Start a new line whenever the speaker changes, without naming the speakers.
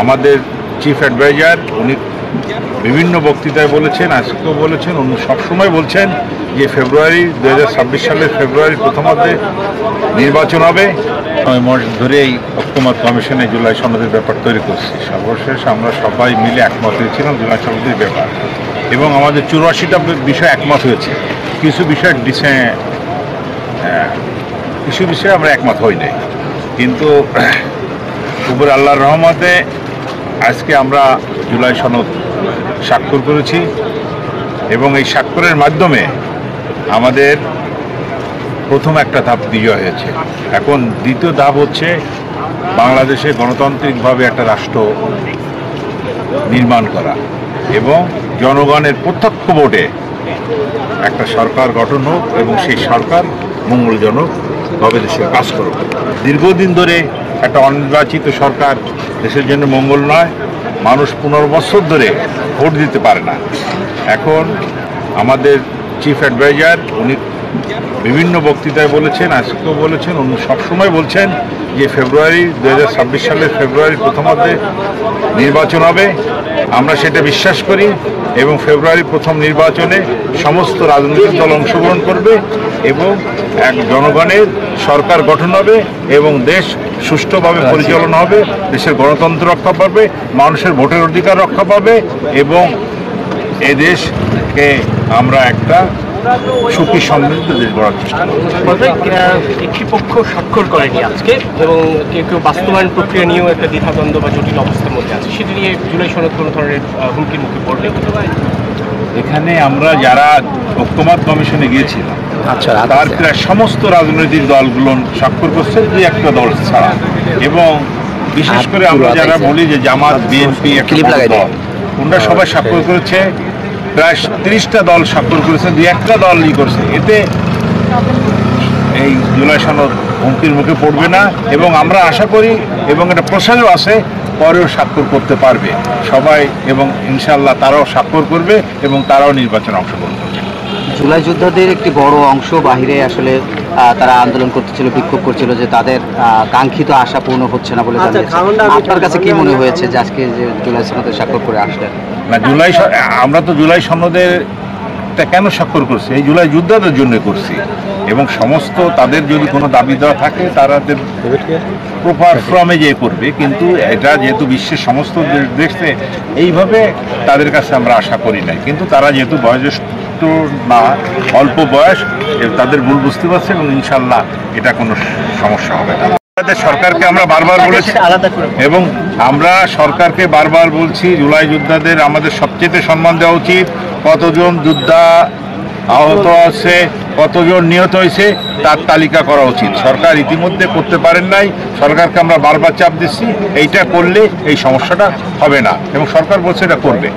আমাদের chief adviser উনি বিভিন্ন বক্তৃতায় বলেছেন, আজকেও বলেছেন, উনি সবসময় বলছেন যে ফেব্রুয়ারি 2026 সালের ফেব্রুয়ারির প্রথমার্ধে নির্বাচন হবে। 9 মাস ধরেই ঐক্যমত কমিশনে জুলাই সনদের ব্যাপার তৈরি করছি। সর্বশেষ আমরা সবাই মিলে একমত হয়েছিলাম জুলাই সনদের ব্যাপার, এবং আমাদের 84টা বিষয় একমত হয়েছে। কিছু বিষয়ে আমরা একমত হই নাই, কিন্তু উপর আল্লাহর রহমতে আজকে আমরা জুলাই সনদ স্বাক্ষর করেছি, এবং এই স্বাক্ষরের মাধ্যমে আমাদের প্রথম একটা ধাপ বিজয় হয়েছে। এখন দ্বিতীয় ধাপ হচ্ছে বাংলাদেশে গণতান্ত্রিকভাবে একটা রাষ্ট্র নির্মাণ করা এবং জনগণের প্রত্যক্ষ ভোটে একটা সরকার গঠন হোক, এবং সেই সরকার মঙ্গলজনকভাবে দেশের কাজ করুক। দীর্ঘদিন ধরে একটা অনির্বাচিত সরকার দেশের জন্য মঙ্গল নয়। মানুষ 15 বছর ধরে ভোট দিতে পারে না। এখন আমাদের চিফ অ্যাডভাইজার উনি বিভিন্ন বক্তৃতায় বলেছেন, আজকেও বলেছেন, উনি সবসময় বলছেন যে ফেব্রুয়ারি 2026 সালের ফেব্রুয়ারির প্রথমার্ধে নির্বাচন হবে। আমরা সেটা বিশ্বাস করি, এবং ফেব্রুয়ারির প্রথম নির্বাচনে সমস্ত রাজনৈতিক দল অংশগ্রহণ করবে, এবং এক জনগণের সরকার গঠন হবে, এবং দেশ সুষ্ঠুভাবে পরিচালনা হবে, দেশের গণতন্ত্র রক্ষা পাবে, মানুষের ভোটের অধিকার রক্ষা পাবে, এবং এ দেশকে আমরা একটা সুখী সমৃদ্ধ দেশ গড়ার চেষ্টা করব।
একটি পক্ষ স্বাক্ষর করেনি আজকে, এবং কেউ বাস্তবায়ন প্রক্রিয়া নিয়েও একটা দ্বিধাদ্বন্দ্ব বা জটিল অবস্থার মধ্যে আছে। সেটি নিয়ে জুলাই সনদ কোনো ধরনের হুমকির মুখে পড়বে?
এখানে আমরা যারা ঐক্যমত কমিশনে গিয়েছিলাম, তার প্রায় সমস্ত রাজনৈতিক দলগুলো স্বাক্ষর করছে, 2-1টা দল ছাড়া। এবং বিশেষ করে আমরা যারা বলি যে জামাত, বিএনপি একটা দল, ওনারা সবাই স্বাক্ষর করেছে। প্রায় 30টা দল স্বাক্ষর করেছে, 2-1টা দল করছে। এতে এই জুলাই সনদ হুমকির মুখে পড়বে না, এবং আমরা আশা করি, এবং এটা প্রসারও আছে, পরেও স্বাক্ষর করতে পারবে সবাই, এবং ইনশাআল্লাহ তারাও স্বাক্ষর করবে, এবং তারাও নির্বাচনে অংশগ্রহণ করবে।
জুলাই যোদ্ধাদের একটি বড় অংশ বাহিরে আসলে তারা আন্দোলন করতেছিল, বিক্ষোভ করছিল যে তাদের কাঙ্ক্ষিত আশা পূর্ণ হচ্ছে না বলে জানিয়েছে। আপনার কাছে কি মনে হয়েছে যে আজকে যে জুলাই সনদে স্বাক্ষর করে আসলেন?
না, আমরা তো জুলাই সনদের কেন স্বাক্ষর করছি? এই জুলাই যোদ্ধাদের জন্য করছি, এবং সমস্ত তাদের যদি কোনো দাবি দেওয়া থাকে তাদের প্রপার ফর্মে যে করবে, কিন্তু এটা যেহেতু বিশ্বের সমস্ত দেশে এইভাবে তাদের কাছে আমরা আশা করি নাই। কিন্তু তারা যেহেতু বয়োজ্যেষ্ঠ না, অল্প বয়স, তাদের ভুল বুঝতে পারছে, এবং ইনশাল্লাহ এটা কোনো সমস্যা হবে না। সরকারকে আমরা বারবার বলেছি, এবং আমরা সরকারকে বারবার বলছি, জুলাই যোদ্ধাদের আমাদের সবচেয়ে সম্মান দেওয়া উচিত। কতজন যোদ্ধা আহত আছে, কতজন নিহত হয়েছে, তার তালিকা করা উচিত। সরকার ইতিমধ্যে করতে পারেন নাই। সরকারকে আমরা বারবার চাপ দিচ্ছি, এইটা করলে এই সমস্যাটা হবে না, এবং সরকার বলছে এটা করবে।